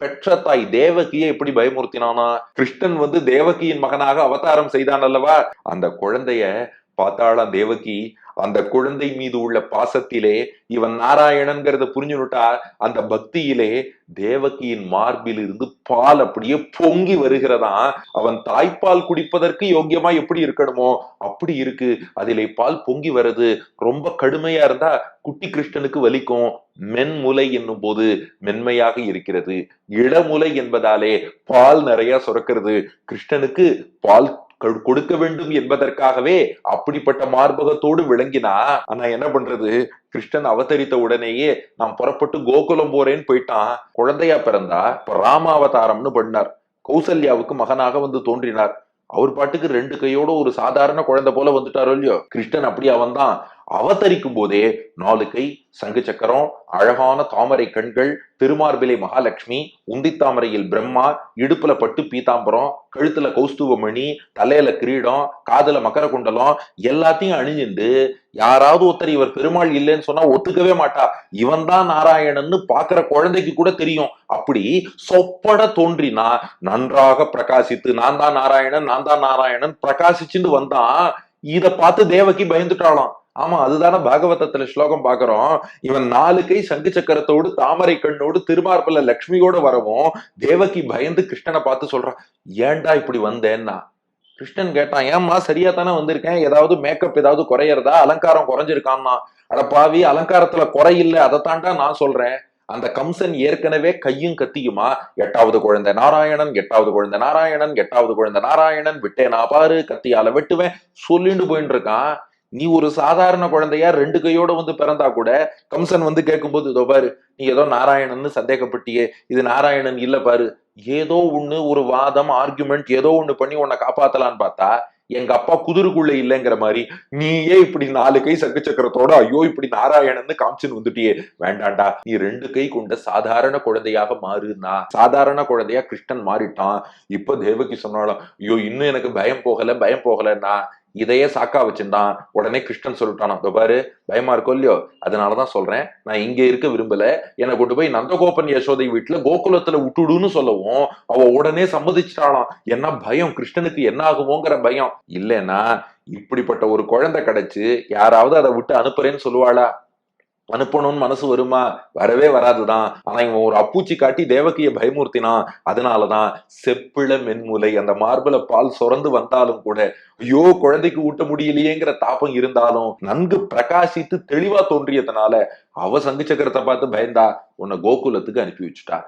பெற்ற தாய் தேவகியை எப்படி பயமுறுத்தினானா? கிருஷ்ணன் தேவகியின் மகனாக அவதாரம் செய்தான் அல்லவா? அந்த குழந்தைய பார்த்தாளாம் தேவகி. அந்த குழந்தை மீது உள்ள பாசத்திலே இவன் நாராயணன்கிறத புரிஞ்சுனுட்டா, அந்த பக்தியிலே தேவகியின் மார்பில் இருந்து பால் அப்படியே பொங்கி வருகிறதா. அவன் தாய்ப்பால் குடிப்பதற்கு யோக்கியமா எப்படி இருக்கணுமோ அப்படி இருக்கு. அதிலே பால் பொங்கி வருது. ரொம்ப கடுமையா இருந்தா குட்டி கிருஷ்ணனுக்கு வலிக்கும். மென்முலை என்னும் போது மென்மையாக இருக்கிறது. இளமுலை என்பதாலே பால் நிறைய சுரக்கிறது. கிருஷ்ணனுக்கு பால் கொடுக்க வேண்டும் என்பதற்காகவே அப்படிப்பட்ட மார்பகத்தோடு விளங்கினா. ஆனா என்ன பண்றது, கிருஷ்ணன் அவதரித்த உடனேயே நான் புறப்பட்டு கோகுலம் போறேன்னு போயிட்டான். குழந்தையா பிறந்தா இப்ப ராமாவதாரம்னு பண்ணார். கௌசல்யாவுக்கு மகனாக தோன்றினார். அவர் பாட்டுக்கு 2 கையோட ஒரு சாதாரண குழந்தை போல வந்துட்டாரோ இல்லையோ. கிருஷ்ணன் அப்படி அவன் தான் அவதரிக்கும் போதே 4 கை, சங்கு சக்கரம், அழகான தாமரை கண்கள், திருமார்பிலை மகாலட்சுமி, உந்தித்தாமரையில் பிரம்மா, இடுப்புல பட்டு பீதாம்பரம், கழுத்துல கௌஸ்துவமணி, தலையில கிரீடம், காதுல மகர குண்டலம் எல்லாத்தையும் அணிஞ்சுண்டு யாராவது ஒருத்தர் இவர் பெருமாள் இல்லைன்னு சொன்னா ஒத்துக்கவே மாட்டா. இவன் தான் நாராயணன்னு பாக்குற குழந்தைக்கு கூட தெரியும். அப்படி சொப்பட தோன்றினா நன்றாக பிரகாசித்து நான் தான் நாராயணன் நான் தான் நாராயணன் பிரகாசிச்சுட்டு வந்தான். இத பார்த்து தேவகி பயந்துட்டாளாம். ஆமா, அதுதானே பாகவதத்துல ஸ்லோகம் பாக்குறோம். இவன் 4 கை சங்கு சக்கரத்தோடு தாமரை கண்ணோடு திருமார்பல லட்சுமியோட வரவும் தேவகி பயந்து கிருஷ்ணனை பார்த்து சொல்றான், ஏன்டா இப்படி வந்தேன்னா. கிருஷ்ணன் கேட்டான், ஏம்மா சரியா தானே வந்திருக்கேன், ஏதாவது மேக்கப் ஏதாவது குறையறதா, அலங்காரம் குறைஞ்சிருக்கான்னா. அட பாவி, அலங்காரத்துல குறை இல்ல, அதைத்தாண்டா நான் சொல்றேன். அந்த கம்சன் ஏற்கனவே கையும் கத்தியுமா 8வது குழந்தை நாராயணன் 8வது குழந்தை நாராயணன் 8வது குழந்தை நாராயணன் விட்டேனா பாரு, கத்தியால வெட்டுவேன் சொல்லிட்டு போயிட்டு இருக்கான். நீ ஒரு சாதாரண குழந்தையா 2 கையோட பிறந்தா கூட கம்சன் கேட்கும்போது, இதோ பாரு நீ ஏதோ நாராயணன் சந்தேகப்பட்டியே, இது நாராயணன் இல்ல பாரு, ஏதோ ஒண்ணு ஒரு வாதம் ஆர்குமெண்ட் ஏதோ ஒண்ணு பண்ணி உன்னை காப்பாத்தலான்னு பார்த்தா எங்க அப்பா குதிருக்குள்ள இல்லைங்கிற மாதிரி நீயே இப்படி 4 கை சங்கு சக்கரத்தோட ஐயோ இப்படி நாராயணன்னு காமிச்சுன்னு வந்துட்டியே. வேண்டாண்டா, நீ 2 கை கொண்ட சாதாரண குழந்தையாக மாறுனா. சாதாரண குழந்தையா கிருஷ்ணன் மாறிட்டான். இப்ப தேவகி சொன்னாலும், ஐயோ இன்னும் எனக்கு பயம் போகலன்னா இதையே சாக்கா வச்சிருந்தான். உடனே கிருஷ்ணன் சொல்லிட்டானா, பாரு பயமா இருக்கோ இல்லையோ, அதனாலதான் சொல்றேன், நான் இங்க இருக்க விரும்பல, என்னை கொண்டு போய் நந்தகோபன் யசோதை வீட்டுல கோகுலத்துல விட்டுடுன்னு சொல்லவும் அவ உடனே சம்மதிச்சிட்டாளாம். என்ன பயம், கிருஷ்ணனுக்கு என்ன ஆகுமோங்கிற பயம். இல்லைன்னா இப்படிப்பட்ட ஒரு குழந்தை கிடைச்சு யாராவது அதை விட்டு அனுப்புறேன்னு சொல்லுவாளா? அனுப்பணும்னு மனசு வருமா? வரவே வராதுதான். ஆனா இவன் ஒரு அப்பூச்சி காட்டி தேவகியை பயமுறுத்தினான். அதனாலதான் செப்பிள மென்முலை, அந்த மார்பல பால் சுரந்து வந்தாலும் கூட ஐயோ குழந்தைக்கு ஊட்ட முடியலையேங்கிற தாபம் இருந்தாலும் நன்கு பிரகாசித்து தெளிவா தோன்றியதுனால அவ சங்கு சக்கரத்தை பார்த்து பயந்தா, உன்னை கோகுலத்துக்கு அனுப்பி வச்சுட்டா.